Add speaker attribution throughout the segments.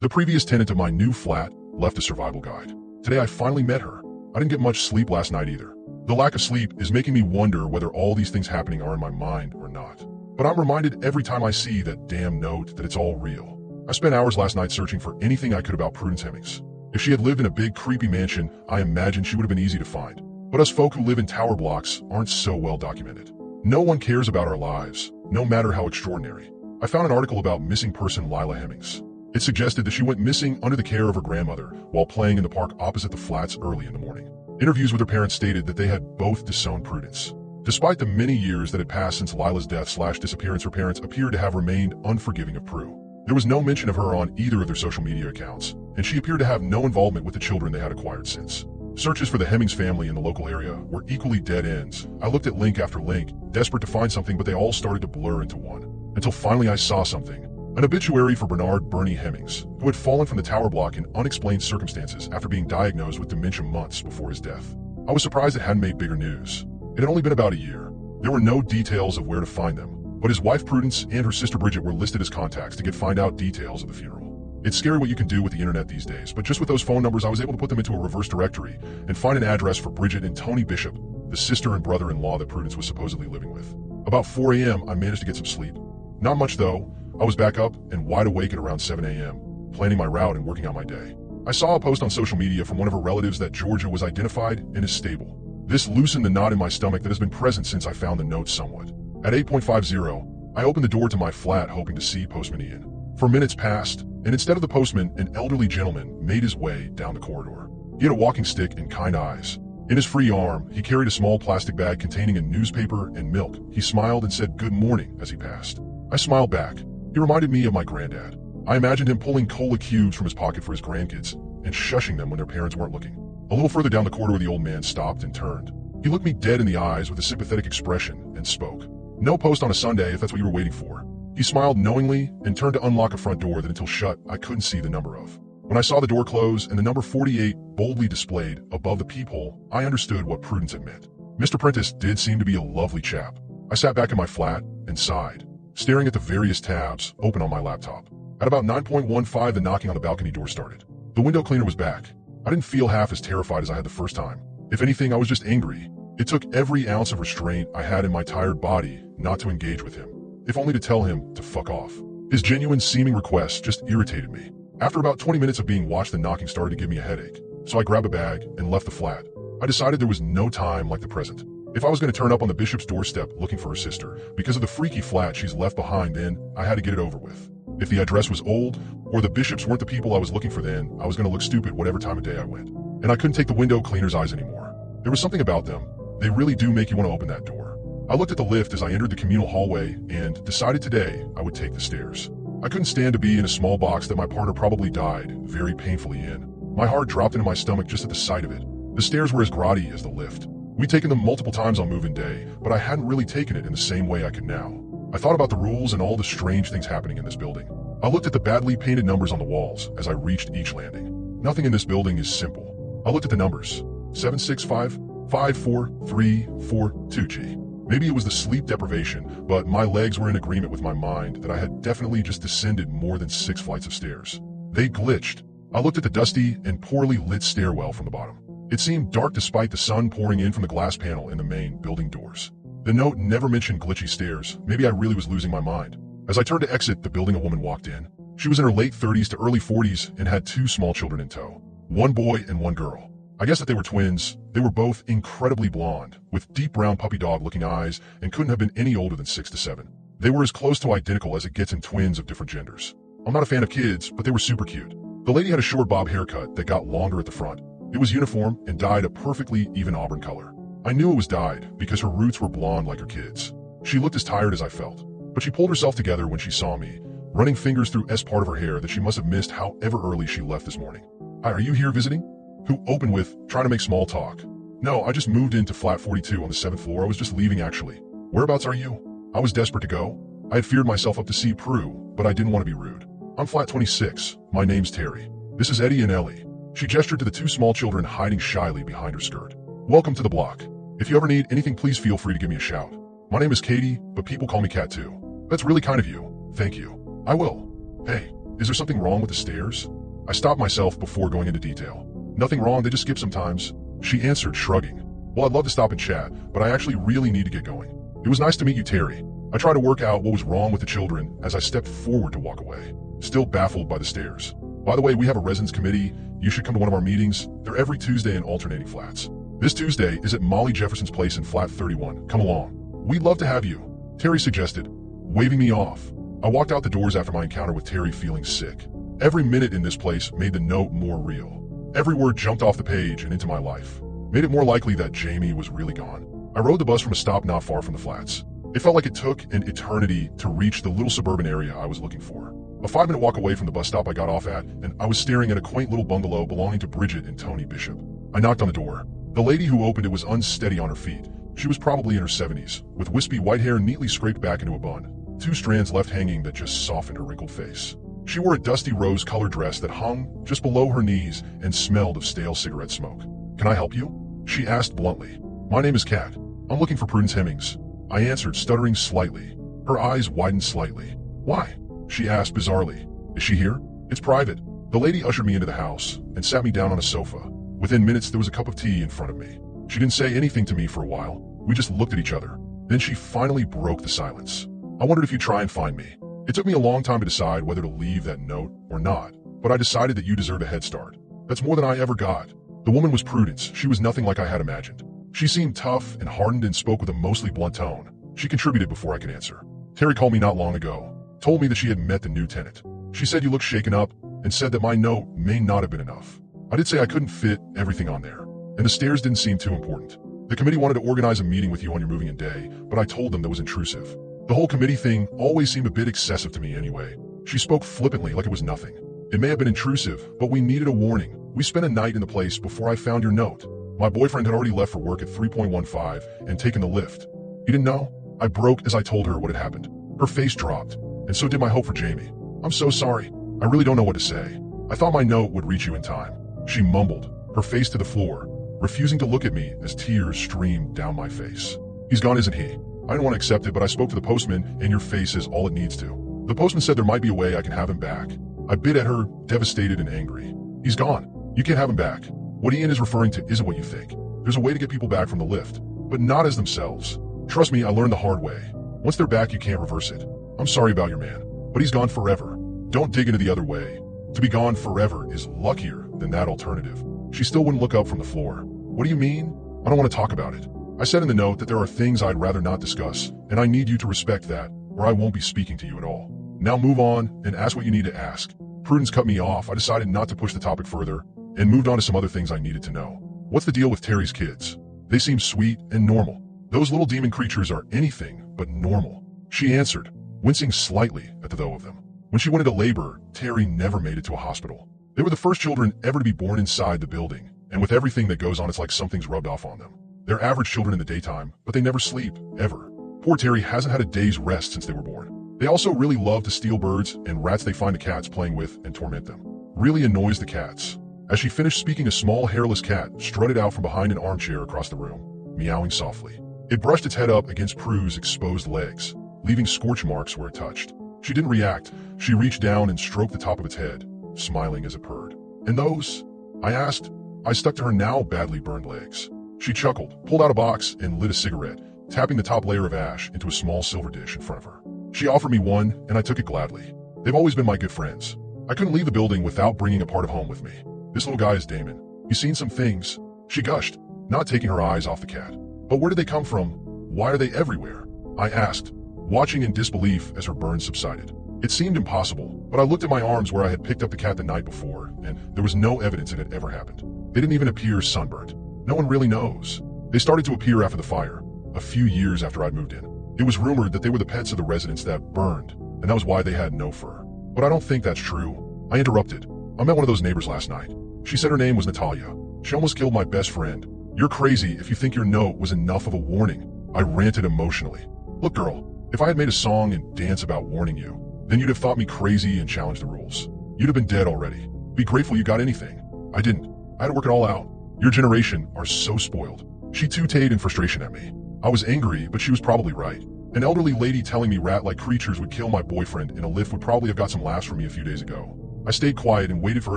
Speaker 1: The previous tenant of my new flat left a survival guide. Today I finally met her. I didn't get much sleep last night either. The lack of sleep is making me wonder whether all these things happening are in my mind or not. But I'm reminded every time I see that damn note that it's all real. I spent hours last night searching for anything I could about Prudence Hemmings. If she had lived in a big creepy mansion, I imagine she would have been easy to find. But us folk who live in tower blocks aren't so well documented. No one cares about our lives, no matter how extraordinary. I found an article about missing person Lila Hemmings. It suggested that she went missing under the care of her grandmother while playing in the park opposite the flats early in the morning. Interviews with her parents stated that they had both disowned Prudence. Despite the many years that had passed since Lila's death/disappearance, her parents appeared to have remained unforgiving of Prue. There was no mention of her on either of their social media accounts, and she appeared to have no involvement with the children they had acquired since. Searches for the Hemmings family in the local area were equally dead ends. I looked at link after link, desperate to find something, but they all started to blur into one. Until finally I saw something. An obituary for Bernard Bernie Hemmings, who had fallen from the tower block in unexplained circumstances after being diagnosed with dementia months before his death. I was surprised it hadn't made bigger news. It had only been about a year. There were no details of where to find them, but his wife Prudence and her sister Bridget were listed as contacts to find out details of the funeral. It's scary what you can do with the internet these days, but just with those phone numbers I was able to put them into a reverse directory and find an address for Bridget and Tony Bishop, the sister and brother-in-law that Prudence was supposedly living with. About 4 a.m. I managed to get some sleep. Not much though. I was back up and wide awake at around 7 a.m., planning my route and working out my day. I saw a post on social media from one of her relatives that Georgia was identified and is stable. This loosened the knot in my stomach that has been present since I found the note somewhat. At 8:50, I opened the door to my flat hoping to see Postman Ian. For minutes passed, and instead of the postman, an elderly gentleman made his way down the corridor. He had a walking stick and kind eyes. In his free arm, he carried a small plastic bag containing a newspaper and milk. He smiled and said good morning as he passed. I smiled back. He reminded me of my granddad. I imagined him pulling cola cubes from his pocket for his grandkids and shushing them when their parents weren't looking. A little further down the corridor, the old man stopped and turned. He looked me dead in the eyes with a sympathetic expression and spoke. No post on a Sunday if that's what you were waiting for. He smiled knowingly and turned to unlock a front door that until shut I couldn't see the number of. When I saw the door close and the number 48 boldly displayed above the peephole, I understood what Prudence had meant. Mr. Prentice did seem to be a lovely chap. I sat back in my flat and sighed, staring at the various tabs open on my laptop. At about 9:15, the knocking on the balcony door started. The window cleaner was back. I didn't feel half as terrified as I had the first time. If anything, I was just angry. It took every ounce of restraint I had in my tired body not to engage with him, if only to tell him to fuck off. His genuine seeming request just irritated me. After about 20 minutes of being watched, the knocking started to give me a headache, so I grabbed a bag and left the flat. I decided there was no time like the present. If I was going to turn up on the Bishop's doorstep looking for her sister, because of the freaky flat she's left behind, then I had to get it over with. If the address was old, or the Bishops weren't the people I was looking for, then I was going to look stupid whatever time of day I went. And I couldn't take the window cleaner's eyes anymore. There was something about them. They really do make you want to open that door. I looked at the lift as I entered the communal hallway and decided today I would take the stairs. I couldn't stand to be in a small box that my partner probably died very painfully in. My heart dropped into my stomach just at the sight of it. The stairs were as grotty as the lift. We'd taken them multiple times on move-in day, but I hadn't really taken it in the same way I could now. I thought about the rules and all the strange things happening in this building. I looked at the badly painted numbers on the walls as I reached each landing. Nothing in this building is simple. I looked at the numbers. 765 54342G. Maybe it was the sleep deprivation, but my legs were in agreement with my mind that I had definitely just descended more than 6 flights of stairs. They glitched. I looked at the dusty and poorly lit stairwell from the bottom. It seemed dark despite the sun pouring in from the glass panel in the main building doors. The note never mentioned glitchy stairs. Maybe I really was losing my mind. As I turned to exit the building, a woman walked in. She was in her late 30s to early 40s and had 2 small children in tow. 1 boy and 1 girl. I guess that they were twins. They were both incredibly blonde, with deep brown puppy dog looking eyes, and couldn't have been any older than 6 to 7. They were as close to identical as it gets in twins of different genders. I'm not a fan of kids, but they were super cute. The lady had a short bob haircut that got longer at the front. It was uniform and dyed a perfectly even auburn color. I knew it was dyed because her roots were blonde like her kids. She looked as tired as I felt, but she pulled herself together when she saw me, running fingers through S part of her hair that she must have missed however early she left this morning. Hi, are you here visiting? Who opened with, trying to make small talk. No, I just moved into flat 42 on the 7th floor. I was just leaving actually. Whereabouts are you? I was desperate to go. I had feared myself up to see Prue, but I didn't want to be rude. I'm flat 26. My name's Terry. This is Eddie and Ellie. She gestured to the 2 small children hiding shyly behind her skirt. Welcome to the block. If you ever need anything, please feel free to give me a shout. My name is Katie, but people call me Cat too. That's really kind of you. Thank you. I will. Hey, Is there something wrong with the stairs? I stopped myself before going into detail. Nothing wrong, they just skip sometimes. She answered, shrugging. Well, I'd love to stop and chat, but I actually really need to get going. It was nice to meet you, Terry. I tried to work out what was wrong with the children as I stepped forward to walk away, still baffled by the stairs. By the way, we have a residence committee. You should come to one of our meetings. They're every Tuesday in alternating flats. This Tuesday is at Molly Jefferson's place in flat 31. Come along. We'd love to have you, Terry suggested, waving me off. I walked out the doors after my encounter with Terry feeling sick. Every minute in this place made the note more real. Every word jumped off the page and into my life. Made it more likely that Jamie was really gone. I rode the bus from a stop not far from the flats. It felt like it took an eternity to reach the little suburban area I was looking for. A 5-minute walk away from the bus stop I got off at, and I was staring at a quaint little bungalow belonging to Bridget and Tony Bishop. I knocked on the door. The lady who opened it was unsteady on her feet. She was probably in her 70s, with wispy white hair neatly scraped back into a bun, 2 strands left hanging that just softened her wrinkled face. She wore a dusty rose-colored dress that hung just below her knees and smelled of stale cigarette smoke. Can I help you? She asked bluntly. My name is Kat. I'm looking for Prudence Hemmings. I answered, stuttering slightly. Her eyes widened slightly. Why? She asked bizarrely. Is she here? It's private. The lady ushered me into the house and sat me down on a sofa. Within minutes, there was a cup of tea in front of me. She didn't say anything to me for a while. We just looked at each other. Then she finally broke the silence. I wondered if you'd try and find me. It took me a long time to decide whether to leave that note or not, but I decided that you deserve a head start. That's more than I ever got. The woman was Prudence. She was nothing like I had imagined. She seemed tough and hardened and spoke with a mostly blunt tone. She contributed before I could answer. Terry called me not long ago, told me that she had met the new tenant. She said you looked shaken up and said that my note may not have been enough. I did say I couldn't fit everything on there, and the stairs didn't seem too important. The committee wanted to organize a meeting with you on your moving in day, but I told them that was intrusive. The whole committee thing always seemed a bit excessive to me anyway. She spoke flippantly like it was nothing. It may have been intrusive, but we needed a warning. We spent a night in the place before I found your note. My boyfriend had already left for work at 3.15 and taken the lift. He didn't know? I broke as I told her what had happened. Her face dropped, and so did my hope for Jamie. I'm so sorry. I really don't know what to say. I thought my note would reach you in time. She mumbled, her face to the floor, refusing to look at me as tears streamed down my face. He's gone, isn't he? I didn't want to accept it, but I spoke to the postman, and your face is all it needs to. The postman said there might be a way I can have him back. I bit at her, devastated and angry. He's gone. You can't have him back. What Ian is referring to isn't what you think. There's a way to get people back from the lift, but not as themselves. Trust me, I learned the hard way. Once they're back, you can't reverse it. I'm sorry about your man, but he's gone forever. Don't dig into the other way. To be gone forever is luckier than that alternative. She still wouldn't look up from the floor. What do you mean? I don't want to talk about it. I said in the note that there are things I'd rather not discuss, and I need you to respect that, or I won't be speaking to you at all. Now move on and ask what you need to ask. Prudence cut me off. I decided not to push the topic further and moved on to some other things I needed to know. What's the deal with Terry's kids? They seem sweet and normal. Those little demon creatures are anything but normal. She answered, wincing slightly at the though of them. When she went into labor, Terry never made it to a hospital. They were the first children ever to be born inside the building, and with everything that goes on, it's like something's rubbed off on them. They're average children in the daytime, but they never sleep, ever. Poor Terry hasn't had a day's rest since they were born. They also really love to steal birds and rats they find the cats playing with and torment them. Really annoys the cats. As she finished speaking, a small hairless cat strutted out from behind an armchair across the room, meowing softly. It brushed its head up against Prue's exposed legs, leaving scorch marks where it touched. She didn't react. She reached down and stroked the top of its head, smiling as it purred. And those? I asked. I stuck to her now badly burned legs. She chuckled, pulled out a box, and lit a cigarette, tapping the top layer of ash into a small silver dish in front of her. She offered me one, and I took it gladly. They've always been my good friends. I couldn't leave the building without bringing a part of home with me. This little guy is Damon. He's seen some things. She gushed, not taking her eyes off the cat. But where did they come from? Why are they everywhere? I asked, watching in disbelief as her burn subsided. It seemed impossible, but I looked at my arms where I had picked up the cat the night before, and there was no evidence it had ever happened. They didn't even appear sunburnt. No one really knows. They started to appear after the fire, a few years after I'd moved in. It was rumored that they were the pets of the residents that burned, and that was why they had no fur. But I don't think that's true. I interrupted. I met one of those neighbors last night. She said her name was Natalia. She almost killed my best friend. You're crazy if you think your note was enough of a warning. I ranted emotionally. Look, girl, if I had made a song and dance about warning you, then you'd have thought me crazy and challenged the rules. You'd have been dead already. Be grateful you got anything. I didn't. I had to work it all out. Your generation are so spoiled. She too-tayed in frustration at me. I was angry, but she was probably right. An elderly lady telling me rat-like creatures would kill my boyfriend in a lift would probably have got some laughs from me a few days ago. I stayed quiet and waited for her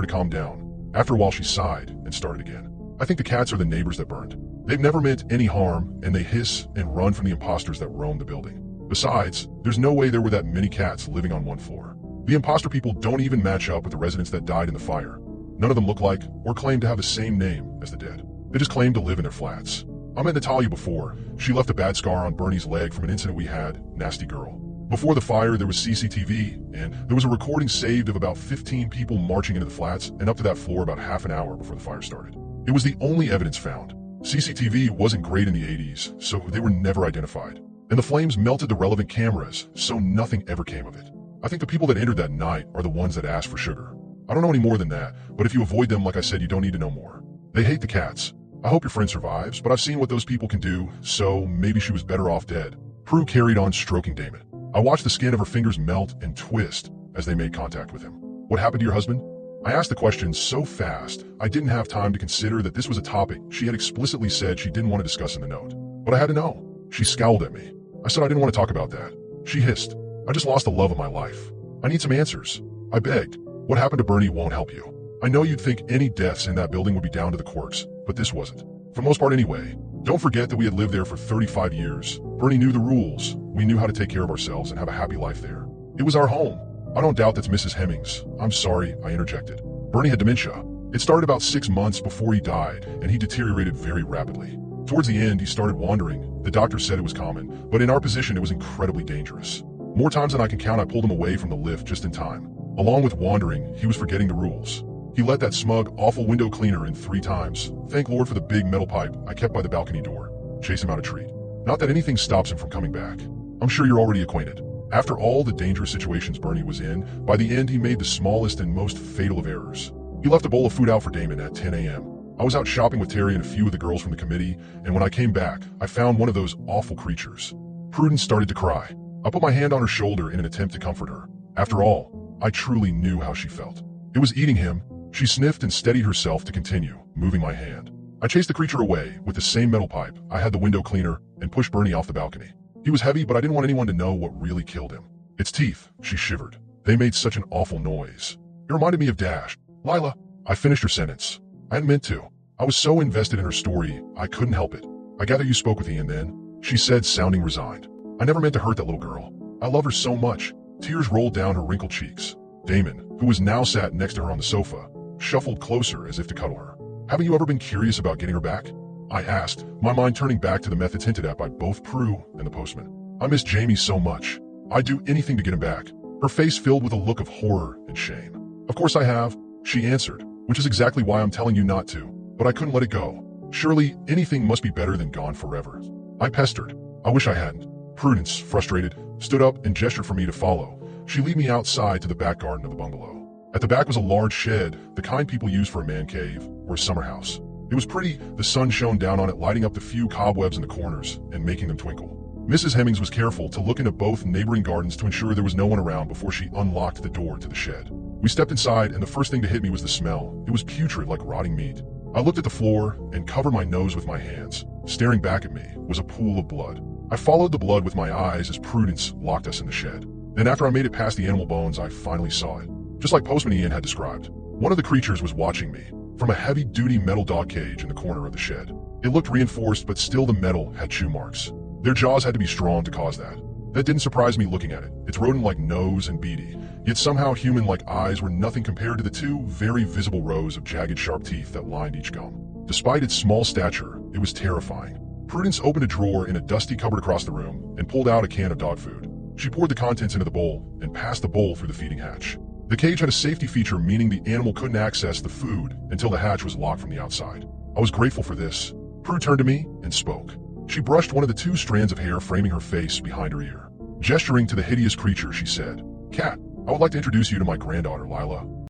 Speaker 1: to calm down. After a while she sighed and started again. I think the cats are the neighbors that burned. They've never meant any harm, and they hiss and run from the imposters that roam the building. Besides, there's no way there were that many cats living on one floor. The imposter people don't even match up with the residents that died in the fire. None of them look like or claim to have the same name as the dead. They just claim to live in their flats. I met Natalia before. She left a bad scar on Bernie's leg from an incident we had, nasty girl. Before the fire, there was CCTV, and there was a recording saved of about 15 people marching into the flats and up to that floor about half an hour before the fire started. It was the only evidence found. CCTV wasn't great in the 80s, so they were never identified. And the flames melted the relevant cameras, so nothing ever came of it. I think the people that entered that night are the ones that asked for sugar. I don't know any more than that, but if you avoid them, like I said, you don't need to know more. They hate the cats. I hope your friend survives, but I've seen what those people can do, so maybe she was better off dead. Prue carried on stroking Damon. I watched the skin of her fingers melt and twist as they made contact with him. What happened to your husband? I asked the question so fast, I didn't have time to consider that this was a topic she had explicitly said she didn't want to discuss in the note. But I had to know. She scowled at me. I said I didn't want to talk about that. She hissed. I just lost the love of my life. I need some answers. I begged. What happened to Bernie won't help you. I know you'd think any deaths in that building would be down to the quirks, but this wasn't. For the most part anyway. Don't forget that we had lived there for 35 years. Bernie knew the rules. We knew how to take care of ourselves and have a happy life there. It was our home. I don't doubt that's Mrs. Hemmings. I'm sorry, I interjected. Bernie had dementia. It started about 6 months before he died, and he deteriorated very rapidly. Towards the end, he started wandering. The doctor said it was common, but in our position, it was incredibly dangerous. More times than I can count, I pulled him away from the lift just in time. Along with wandering, he was forgetting the rules. He let that smug, awful window cleaner in 3 times. Thank Lord for the big metal pipe I kept by the balcony door. Chase him out a treat. Not that anything stops him from coming back. I'm sure you're already acquainted. After all the dangerous situations Bernie was in, by the end he made the smallest and most fatal of errors. He left a bowl of food out for Damon at 10 a.m. I was out shopping with Terry and a few of the girls from the committee, and when I came back, I found one of those awful creatures. Prudence started to cry. I put my hand on her shoulder in an attempt to comfort her. After all, I truly knew how she felt. It was eating him. She sniffed and steadied herself to continue, moving my hand. I chased the creature away with the same metal pipe. I had the window cleaner and pushed Bernie off the balcony. He was heavy, but I didn't want anyone to know what really killed him. Its teeth, she shivered. They made such an awful noise. It reminded me of Dash. Lila. I finished her sentence. I hadn't meant to. I was so invested in her story, I couldn't help it. I gather you spoke with Ian then? She said, sounding resigned. I never meant to hurt that little girl. I love her so much. Tears rolled down her wrinkled cheeks. Damon, who was now sat next to her on the sofa, shuffled closer as if to cuddle her. Haven't you ever been curious about getting her back? I asked, my mind turning back to the methods hinted at by both Prue and the postman. I miss Jamie so much. I'd do anything to get him back. Her face filled with a look of horror and shame. Of course I have, she answered, which is exactly why I'm telling you not to. But I couldn't let it go. Surely anything must be better than gone forever. I pestered. I wish I hadn't. Prudence, frustrated, stood up and gestured for me to follow. She led me outside to the back garden of the bungalow. At the back was a large shed, the kind people use for a man cave or a summer house. It was pretty. The sun shone down on it, lighting up the few cobwebs in the corners and making them twinkle. Mrs. Hemmings was careful to look into both neighboring gardens to ensure there was no one around before she unlocked the door to the shed. We stepped inside, and the first thing to hit me was the smell. It was putrid like rotting meat. I looked at the floor and covered my nose with my hands. Staring back at me was a pool of blood. I followed the blood with my eyes as Prudence locked us in the shed. Then after I made it past the animal bones, I finally saw it. Just like Postman Ian had described. One of the creatures was watching me from a heavy-duty metal dog cage in the corner of the shed. It looked reinforced, but still the metal had chew marks. Their jaws had to be strong to cause that. That didn't surprise me looking at it. Its rodent-like nose and beady, yet somehow human-like eyes were nothing compared to the 2 very visible rows of jagged sharp teeth that lined each gum. Despite its small stature, it was terrifying. Prudence opened a drawer in a dusty cupboard across the room and pulled out a can of dog food. She poured the contents into the bowl and passed the bowl through the feeding hatch. The cage had a safety feature, meaning the animal couldn't access the food until the hatch was locked from the outside. I was grateful for this. Prue turned to me and spoke. She brushed one of the 2 strands of hair framing her face behind her ear. Gesturing to the hideous creature, she said, "Cat, I would like to introduce you to my granddaughter, Lila."